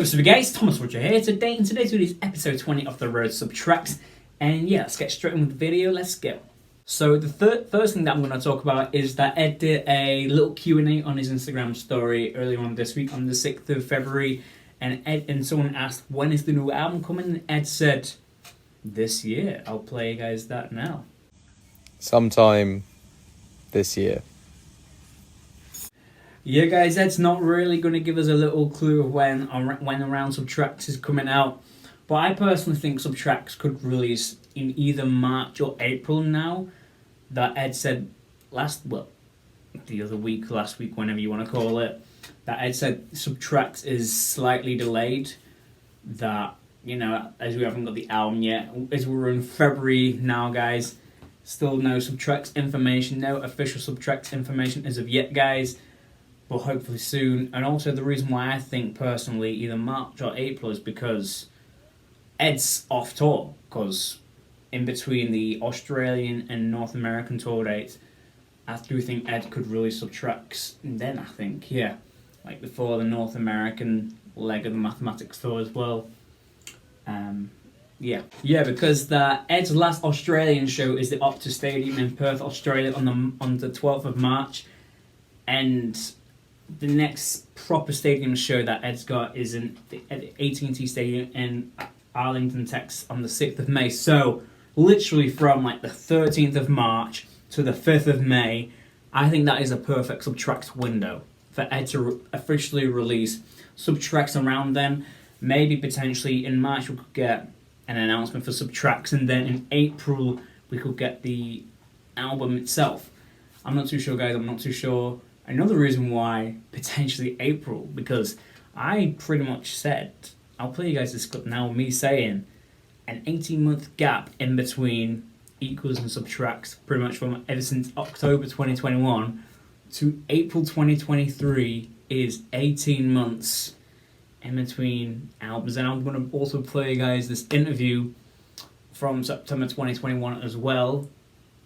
what's up guys, Thomas Roger here today, and today's video is episode 20 of the Road Subtracts, and yeah, let's get straight in with the video, let's go. So the first thing that I'm going to talk about is that Ed did a little Q&A on his Instagram story earlier on this week on the 6th of February, and someone asked, when is the new album coming? And Ed said, this year. I'll play you guys that now. Sometime this year. Yeah, guys, Ed's not really going to give us a little clue of when Around Subtracts is coming out, but I personally think Subtracts could release in either March or April now. That Ed said last week, whenever you want to call it, that Ed said Subtracts is slightly delayed. That, you know, as we haven't got the album yet, as we're in February now, guys, still no Subtracts information, no official Subtracts information as of yet, guys. But hopefully soon. And also the reason why I think personally either March or April is because Ed's off tour. Because in between the Australian and North American tour dates, I do think Ed could release Subtracts. And then I think, yeah, like before the North American leg of the Mathematics tour as well. Yeah, because Ed's last Australian show is the Optus Stadium in Perth, Australia on the 12th of March. And the next proper stadium show that Ed's got is in the AT&T Stadium in Arlington, Texas on the 6th of May. So, literally from like the 13th of March to the 5th of May, I think that is a perfect Subtracts window for Ed to officially release Subtracts around then. Maybe potentially in March we could get an announcement for Subtracts, and then in April we could get the album itself. I'm not too sure, guys, I'm not too sure. Another reason why potentially April, because I pretty much said, I'll play you guys this clip now, me saying an 18-month gap in between Equals and Subtracts, pretty much from ever since October 2021 to April 2023 is 18 months in between albums. And I'm going to also play you guys this interview from September 2021 as well,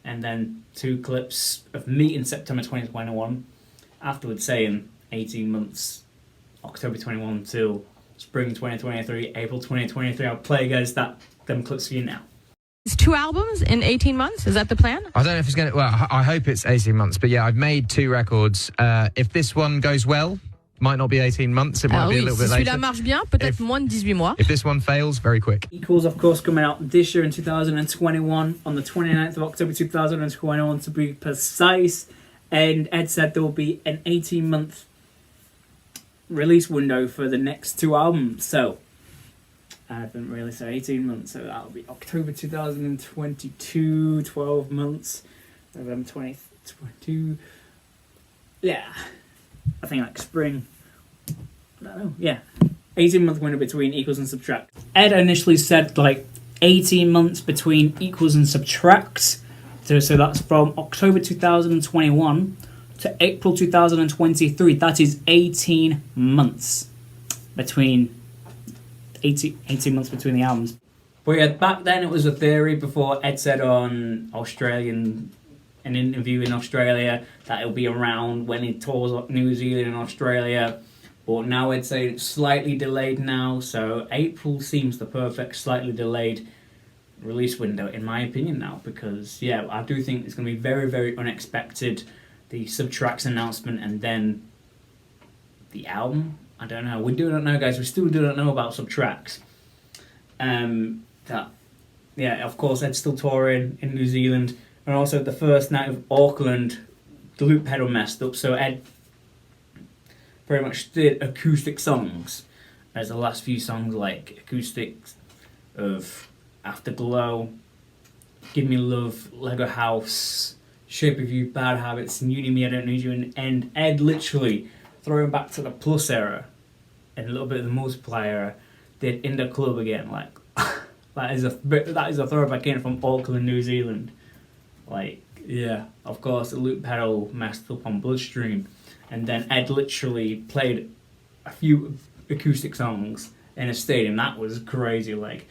and then 2 clips of me in September 2021. Afterwards saying 18 months, October 21 till spring 2023, April 2023. I'll play you guys them clips for you now. It's 2 albums in 18 months? Is that the plan? I don't know if it's going to... Well, I hope it's 18 months. But yeah, I've made 2 records. If this one goes well, might not be 18 months. It might be a little bit later. Si celui-là marche bien, peut-être moins de 18 mois. If this one fails, very quick. Equals, of course, coming out this year in 2021, on the 29th of October 2021 to be precise. And Ed said there will be an 18-month release window for the next 2 albums. So, I didn't really say 18 months, so that'll be October 2022, 12 months, November 2022. Yeah, I think like spring. I don't know, yeah. 18-month window between Equals and Subtract. Ed initially said like 18 months between Equals and Subtracts. So that's from October 2021 to April 2023. That is 18 months between 18 months between the albums. But yeah, back then it was a theory before Ed said on an interview in Australia that it'll be around when he tours New Zealand and Australia. But now Ed's saying it's slightly delayed now, so April seems the perfect slightly delayed release window in my opinion now, because yeah, I do think it's going to be very, very unexpected, the Subtracts announcement and then the album. I don't know, we do not know, guys, we still do not know about Subtracts. Of course Ed's still touring in New Zealand, and also the first night of Auckland the loop pedal messed up, so Ed pretty much did acoustic songs as the last few songs, like acoustics of Afterglow, Give Me Love, Lego House, Shape of You, Bad Habits, and You Need Me, I Don't Need You, and Ed literally throwing back to the Plus era and a little bit of the Multiply era, did In The Club again. Like that is a throwback in from Auckland, New Zealand. Like, yeah, of course the loop pedal messed up on Bloodstream, and then Ed literally played a few acoustic songs in a stadium. That was crazy. Like,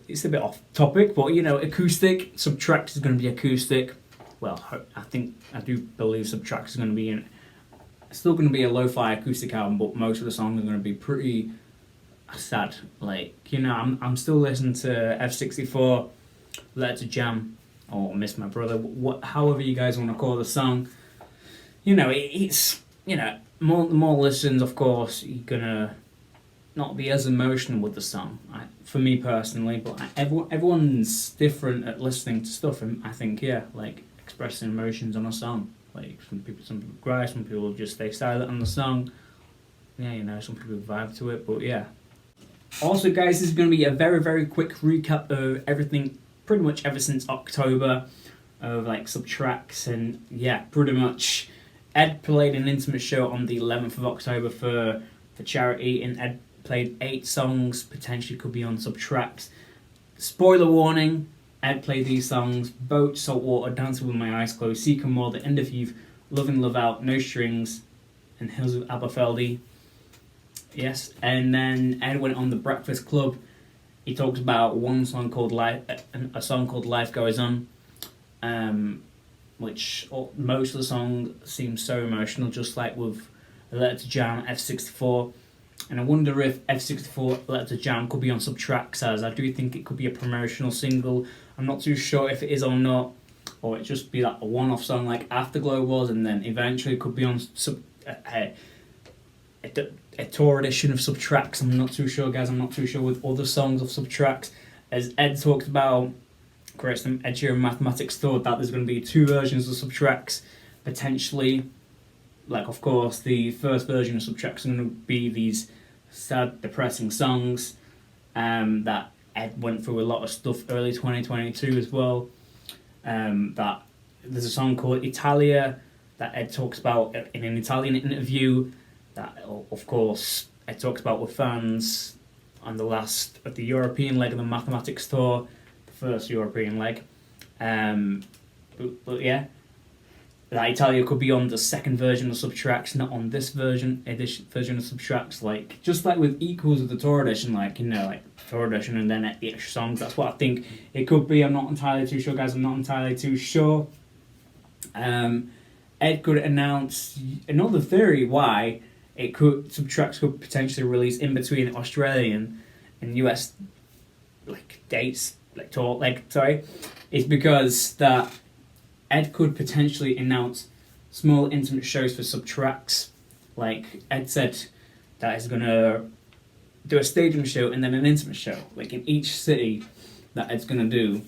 it's a bit off topic, but you know, acoustic, Subtract is going to be acoustic. Well, I do believe Subtract is going to be still going to be a lo-fi acoustic album, but most of the songs are going to be pretty sad. Like, you know, I'm still listening to F64, Letter to Jam, or Miss My Brother, however you guys want to call the song. You know, it's, you know, more listens, of course, you're gonna not be as emotional with the song, for me personally, but everyone's different at listening to stuff, and I think, yeah, like, expressing emotions on a song. Like, some people cry, some people just stay silent on the song. Yeah, you know, some people vibe to it, but yeah. Also, guys, this is going to be a very, very quick recap of everything, pretty much ever since October, of like subtracks, and yeah, pretty much. Ed played an intimate show on the 11th of October for charity, and Ed played 8 songs, potentially could be on subtracks. Spoiler warning, Ed played these songs: Boat, Saltwater, Dancing with My Eyes Closed, Seek and More, The End of Youth, Love and Love Out, No Strings, and Hills of Aberfeldy. Yes, and then Ed went on The Breakfast Club. He talks about one song called a song called Life Goes On, which most of the song seems so emotional, just like with Letter to Jam, F64. And I wonder if F64 Letter to Jam could be on subtracks, as I do think it could be a promotional single. I'm not too sure if it is or not, or it just be like a one-off song like Afterglow was, and then eventually could be on a tour edition of subtracks. I'm not too sure, guys. I'm not too sure with other songs of subtracks. As Ed talked about, creates some Ed Sheeran Mathematics Tour, that there's going to be 2 versions of subtracks, potentially. Like, of course, the first version of subtracks is going to be these sad, depressing songs that Ed went through a lot of stuff early 2022 as well. That there's a song called Italia that Ed talks about in an Italian interview, that, of course, Ed talks about with fans on the last of the European leg of the Mathematics Tour, the first European leg. But yeah, that Italia could be on the second version of subtracks, not on this version of subtracks. Like, just like with Equals of the tour edition, like, you know, like tour edition and then the extra songs. That's what I think it could be. I'm not entirely too sure, guys. I'm not entirely too sure. Ed could announce another theory why subtracks could potentially release in between Australian and US like dates, like tour, like, sorry, is because that Ed could potentially announce small intimate shows for subtracks. Like, Ed said that he's gonna do a stadium show and then an intimate show, like in each city that Ed's gonna do,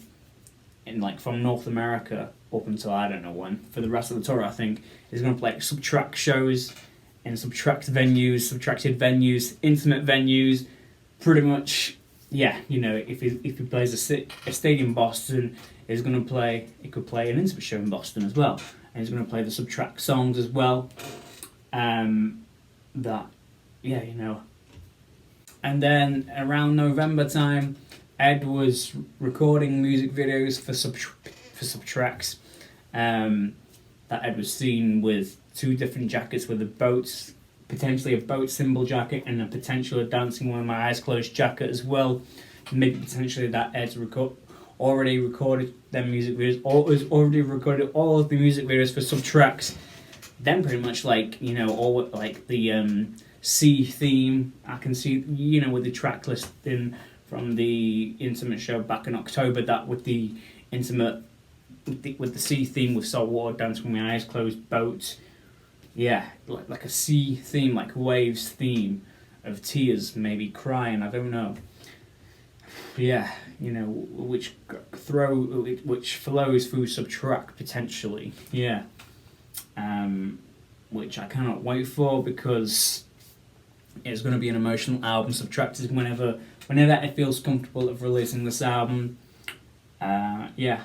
in like from North America up until I don't know when, for the rest of the tour. I think he's gonna play like subtract shows in subtracted venues, intimate venues, pretty much. Yeah, you know, if he plays a stadium in Boston, he could play an intimate show in Boston as well, and he's going to play the subtract songs as well. That, yeah, you know. And then around November time, Ed was recording music videos for subtracks. That Ed was seen with 2 different jackets, with potentially a boat symbol jacket and a potential Dancing With My Eyes Closed jacket as well. Maybe potentially that Ed's already recorded them music videos, or has already recorded all of the music videos for subtracks. Then pretty much, like, you know, all like the sea theme, I can see, you know, with the track listing from the intimate show back in October, that with the intimate, with the sea theme, with Saltwater, Dancing With My Eyes Closed, Boat. Yeah, like a sea theme, like waves theme of tears, maybe crying, I don't know. Yeah, you know, which flows through subtract potentially. Yeah, which I cannot wait for, because it's going to be an emotional album. Subtract is whenever it feels comfortable of releasing this album. Yeah,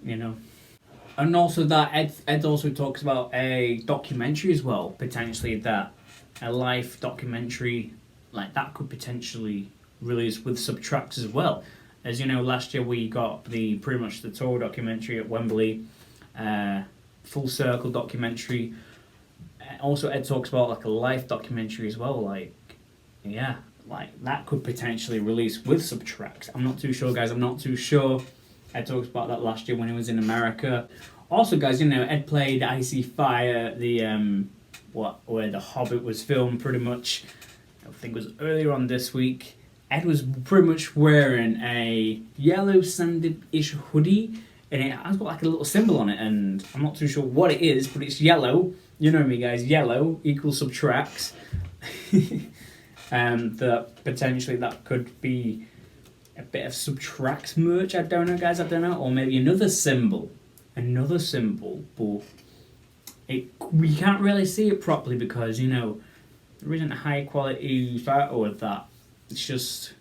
you know. And also that Ed also talks about a documentary as well, potentially, that a live documentary like that could potentially release with subtracks as well. As you know, last year we got pretty much the tour documentary at Wembley, full circle documentary. Also, Ed talks about like a live documentary as well. Like, yeah, like that could potentially release with subtracks. I'm not too sure, guys. I'm not too sure. Ed talks about that last year when he was in America. Also, guys, you know, Ed played Icy Fire, where The Hobbit was filmed, pretty much. I think it was earlier on this week. Ed was pretty much wearing a yellow sanded-ish hoodie, and it has got like a little symbol on it, and I'm not too sure what it is, but it's yellow. You know me, guys. Yellow equals subtracts. That potentially that could be a bit of subtracts merch. I don't know, guys. I don't know, or maybe another symbol, but we can't really see it properly because there isn't a high quality photo with that. It's just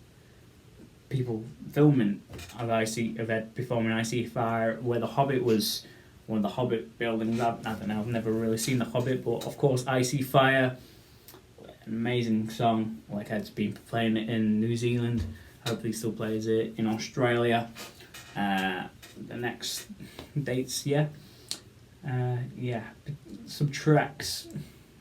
people filming of Ed performing IC Fire, where the Hobbit was one of the Hobbit buildings. I don't know, I've never really seen the Hobbit, but of course IC Fire, an amazing song. Like Ed's been playing it in New Zealand. Hopefully he still plays it in Australia. The next dates, Subtracts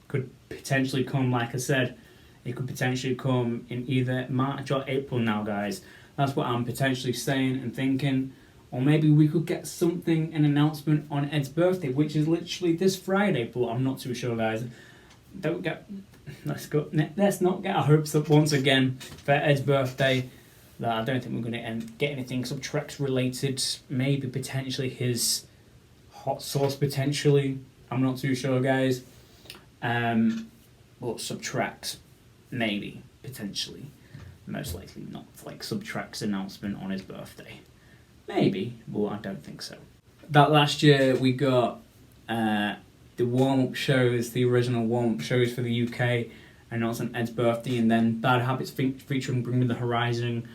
could potentially come, like I said, it could potentially come in either March or April now, guys. That's what I'm potentially saying and thinking. Or maybe we could get something, an announcement on Ed's birthday, which is literally this Friday, but I'm not too sure, guys. Let's not get our hopes up once again for Ed's birthday. That I don't think we're going to get anything Subtracts related. Maybe potentially his hot sauce, potentially. I'm not too sure, guys. But Subtracts, maybe, potentially. Most likely not. Like Subtracts announcement on his birthday. Maybe, but I don't think so. That last year we got the warm-up shows, the original warm-up shows for the UK, announced on Ed's birthday, and then Bad Habits featuring Bring Me the Horizon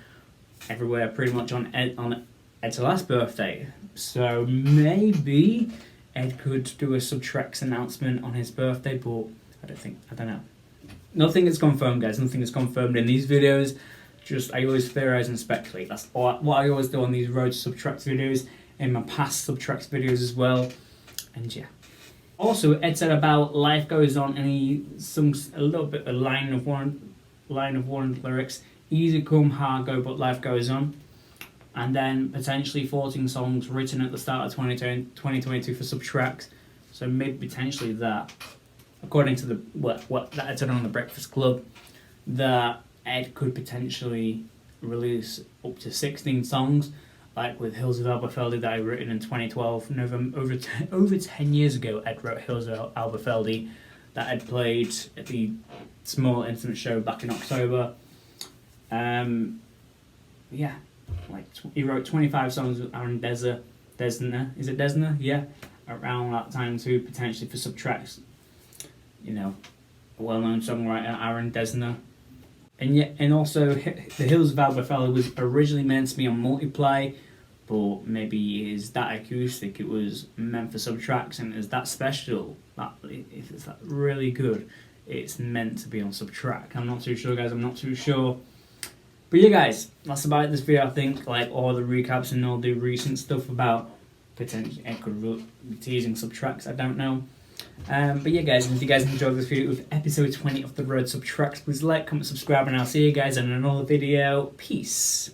everywhere, pretty much on Ed's last birthday. So maybe Ed could do a Subtracts announcement on his birthday, but I don't know. Nothing is confirmed, guys. Nothing is confirmed in these videos. Just I always theorize and speculate. That's what I always do on these Road to Subtracts videos, in my past Subtracts videos as well. And yeah. Also, Ed said about Life Goes On, and he sung a little bit a line of one lyrics. Easy come, hard go, but life goes on. And then potentially 14 songs written at the start of 2022 for Subtracts. So maybe potentially that, according to what that Ed said on the Breakfast Club, that Ed could potentially release up to 16 songs, like with Hills of Alberfeldy that I written in 2012. Over 10 years ago, Ed wrote Hills of Alberfeldy that Ed played at the small intimate show back in October. He wrote 25 songs with Aaron Desner. Is it Desner? Yeah, around that time too, potentially for Subtracts. A well-known songwriter, Aaron Desner. And also, The Hills of Alberfeldy was originally meant to be on Multiply, but maybe is that acoustic, it was meant for Subtracts, and is that special, if it's that really good, it's meant to be on Subtract. I'm not too sure, guys, I'm not too sure. But yeah, guys, that's about this video, I think, like all the recaps and all the recent stuff about potentially Ed could be teasing Subtracts, I don't know. But yeah, guys, if you guys enjoyed this video with episode 20 of the Road Subtracts, please like, comment, subscribe, and I'll see you guys in another video. Peace.